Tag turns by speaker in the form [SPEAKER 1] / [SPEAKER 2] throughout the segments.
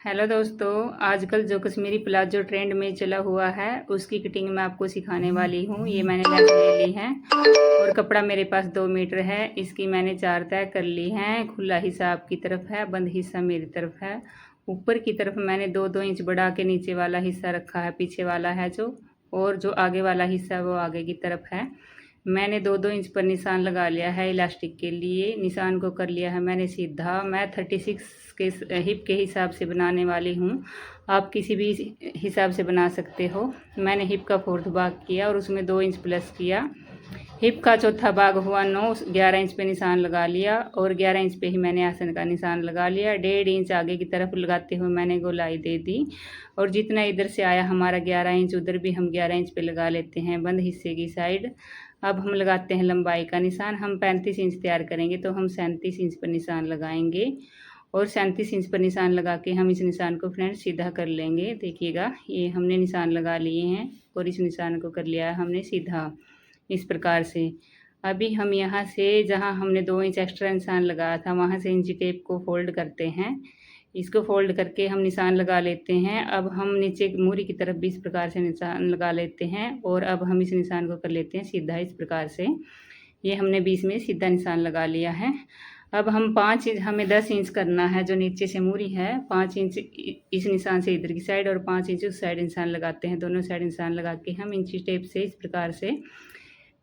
[SPEAKER 1] Hello दोस्तों, आजकल जो कश्मीरी प्लाजो ट्रेंड में चला हुआ है उसकी कटिंग मैं आपको सिखाने वाली हूँ। ये मैंने लेस ले ली है और कपड़ा मेरे पास 2 मीटर है। इसकी मैंने 4 तय कर ली हैं। खुला हिस्सा आपकी तरफ है, बंद हिस्सा मेरी तरफ है। ऊपर की तरफ मैंने 2-2 इंच बढ़ा के नीचे वाला हिस्सा रखा है, पीछे वाला है जो, और जो आगे वाला हिस्सा वो आगे की तरफ है। मैंने 2-2 इंच पर निशान लगा लिया है इलास्टिक के लिए। निशान को कर लिया है मैंने सीधा। मैं 36 के हिप के हिसाब से बनाने वाली हूँ। आप किसी भी हिसाब से बना सकते हो। मैंने हिप का 4th भाग किया और उसमें 2 इंच प्लस किया। हिप का चौथा भाग हुआ 9, 11 इंच पे निशान लगा लिया और 11 इंच पे ही मैंने आसन का निशान लगा लिया। 1.5 इंच आगे की तरफ लगाते हुए मैंने गोलाई दे दी और जितना इधर से आया हमारा 11 इंच, उधर भी हम 11 इंच पे लगा लेते हैं बंद हिस्से की साइड। अब हम लगाते हैं लंबाई का निशान। हम 35 इंच तैयार करेंगे तो हम 37 इंच पर निशान लगाएंगे और 37 इंच पर निशान लगा के हम इस निशान को फ्रेंड्स सीधा कर लेंगे। देखिएगा, ये हमने निशान लगा लिए हैं और इस निशान को कर लिया है हमने सीधा इस प्रकार से। अभी हम यहाँ से जहाँ हमने 2 इंच एक्स्ट्रा निशान लगाया था वहाँ से इंची टेप को फोल्ड करते हैं। इसको फोल्ड करके हम निशान लगा लेते हैं। अब हम नीचे मूरी की तरफ भी इस प्रकार से निशान लगा लेते हैं और अब हम इस निशान को कर लेते हैं सीधा इस प्रकार से। ये हमने बीच में सीधा निशान लगा लिया है। अब हम 5 इंच, हमें 10 इंच करना है। जो नीचे से मूरी है 5 इंच इस निशान से इधर की साइड और 5 इंच उस साइड निशान लगाते हैं। दोनों साइड निशान लगा के हम इंची टेप से इस प्रकार से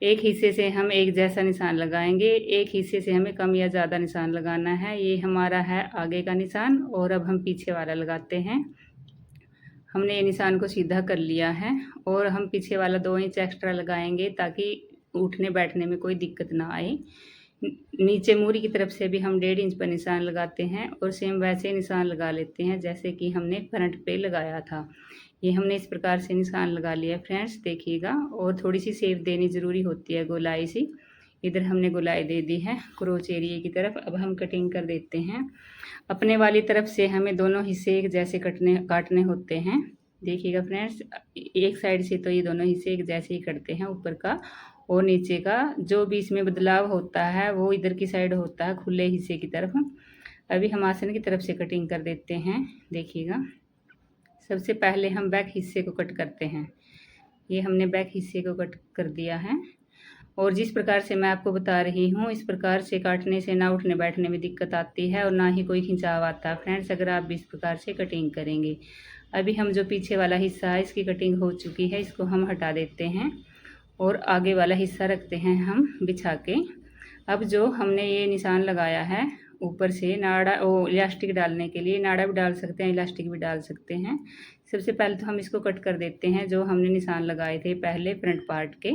[SPEAKER 1] एक हिस्से से हम एक जैसा निशान लगाएंगे, एक हिस्से से हमें कम या ज़्यादा निशान लगाना है। ये हमारा है आगे का निशान और अब हम पीछे वाला लगाते हैं। हमने ये निशान को सीधा कर लिया है और हम पीछे वाला 2 इंच एक्स्ट्रा लगाएंगे ताकि उठने बैठने में कोई दिक्कत ना आए। नीचे मूरी की तरफ से भी हम 1.5 इंच पर निशान लगाते हैं और सेम वैसे निशान लगा लेते हैं जैसे कि हमने फ्रंट पे लगाया था। ये हमने इस प्रकार से निशान लगा लिया फ्रेंड्स, देखिएगा। और थोड़ी सी शेप देनी ज़रूरी होती है, गोलाई सी। इधर हमने गोलाई दे दी है क्रोच एरिए की तरफ। अब हम कटिंग कर देते हैं। अपने वाली तरफ से हमें दोनों हिस्से एक जैसे काटने होते हैं। देखिएगा फ्रेंड्स, एक साइड से तो ये दोनों हिस्से एक जैसे ही कटते हैं, ऊपर का और नीचे का। जो भी इसमें बदलाव होता है वो इधर की साइड होता है, खुले हिस्से की तरफ। अभी हम आसन की तरफ से कटिंग कर देते हैं। देखिएगा, सबसे पहले हम बैक हिस्से को कट करते हैं। ये हमने बैक हिस्से को कट कर दिया है और जिस प्रकार से मैं आपको बता रही हूँ इस प्रकार से काटने से ना उठने बैठने में दिक्कत आती है और ना ही कोई खिंचाव आता है फ्रेंड्स, अगर आप भी इस प्रकार से कटिंग करेंगे। अभी हम जो पीछे वाला हिस्सा है इसकी कटिंग हो चुकी है, इसको हम हटा देते हैं और आगे वाला हिस्सा रखते हैं हम बिछा के। अब जो हमने ये निशान लगाया है ऊपर से नाड़ा इलास्टिक डालने के लिए, नाड़ा भी डाल सकते हैं, इलास्टिक भी डाल सकते हैं। सबसे पहले तो हम इसको कट कर देते हैं। जो हमने निशान लगाए थे पहले फ्रंट पार्ट के,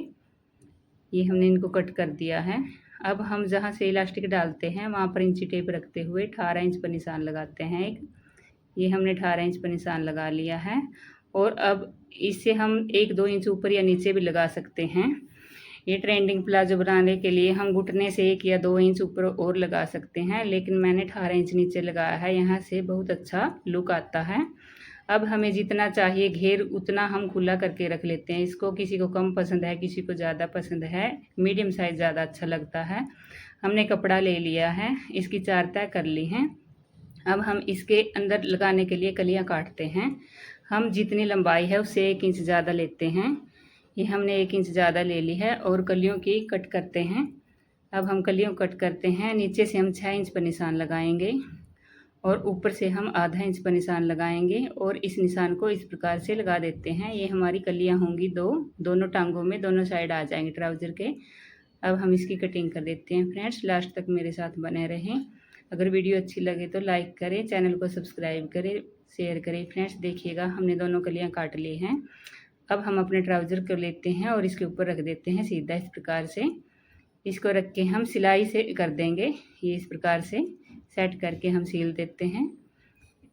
[SPEAKER 1] ये हमने इनको कट कर दिया है। अब हम जहाँ से इलास्टिक डालते हैं वहाँ पर इंची टेप रखते हुए 18 इंच पर निशान लगाते हैं एक। ये हमने 18 इंच पर निशान लगा लिया है और अब इससे हम 1-2 इंच ऊपर या नीचे भी लगा सकते हैं। ये ट्रेंडिंग प्लाजो बनाने के लिए हम घुटने से 1 या 2 इंच ऊपर और लगा सकते हैं, लेकिन मैंने 18 इंच नीचे लगाया है। यहाँ से बहुत अच्छा लुक आता है। अब हमें जितना चाहिए घेर उतना हम खुला करके रख लेते हैं इसको। किसी को कम पसंद है, किसी को ज़्यादा पसंद है। मीडियम साइज़ ज़्यादा अच्छा लगता है। हमने कपड़ा ले लिया है, इसकी 4 तय कर ली हैं। अब हम इसके अंदर लगाने के लिए कलियां काटते हैं। हम जितनी लंबाई है उससे 1 इंच ज़्यादा लेते हैं। ये हमने 1 इंच ज़्यादा ले ली है और कलियों की कट करते हैं। अब हम कलियों कट करते हैं। नीचे से हम 6 इंच पर निशान लगाएंगे और ऊपर से हम आधा इंच पर निशान लगाएंगे और इस निशान को इस प्रकार से लगा देते हैं। ये हमारी कलियां होंगी दोनों टांगों में, दोनों साइड आ जाएंगे ट्राउज़र के। अब हम इसकी कटिंग कर देते हैं फ्रेंड्स। लास्ट तक मेरे साथ बने रहें। अगर वीडियो अच्छी लगे तो लाइक करें, चैनल को सब्सक्राइब करें, शेयर करें फ्रेंड्स। देखिएगा, हमने दोनों कलियां काट ली हैं। अब हम अपने ट्राउज़र को लेते हैं और इसके ऊपर रख देते हैं सीधा इस प्रकार से। इसको रख के हम सिलाई से कर देंगे। ये इस प्रकार से सेट करके हम सील देते हैं।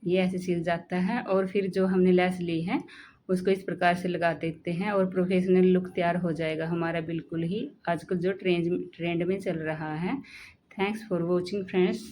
[SPEAKER 1] ये ऐसे सिल जाता है और फिर जो हमने लेस ली है उसको इस प्रकार से लगा देते हैं और प्रोफेशनल लुक तैयार हो जाएगा हमारा, बिल्कुल ही आजकल जो ट्रेंड में चल रहा है। Thanks for watching friends.